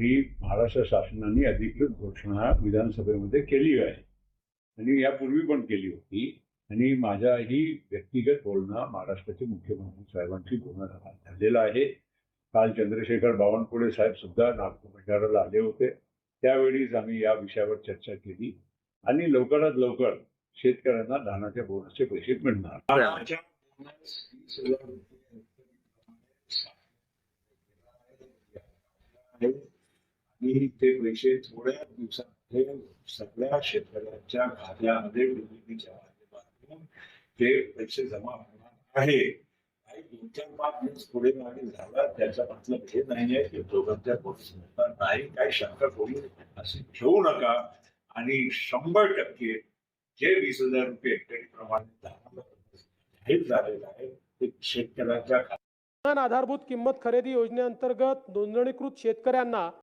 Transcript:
ही महाराष्ट्र शासनाने अधिकृत घोषणा विधानसभेमध्ये केली आहे आणि यापूर्वी पण केली होती. आणि माझाही व्यक्तिगत बोलणं महाराष्ट्राचे मुख्यमंत्री साहेबांशी बोलणं झालेलं आहे. काल चंद्रशेखर बावनकुळे साहेब सुद्धा नागपूर प्रचाराला आले होते. त्यावेळीच आम्ही या विषयावर चर्चा केली आणि लवकरात लवकर शेतकऱ्यांना धानाच्या बोनसचे पैसे मिळणार. आणि ते पैसे थोड्या दिवसांमध्ये सगळ्या शेतकऱ्यांच्या खात्यामध्ये डीबीटीच्या माध्यमातून ते पैसे जमा होणार आहे. काही 2-4-5 दिवस पुढे मागे झाला त्याचा मतलब हे नाही आहे की दोघांच्या पोहोचणार नाही. काही शंका कोणी असे घेऊ नका. आणि 100% जे 20,000 रुपये हेक्टरी प्रमाणे जाहीर झालेलं आहे ते शेतकऱ्यांच्या किमान आधारभूत किंमत खरेदी योजनेअंतर्गत नोंदणीकृत शेतकऱ्यांना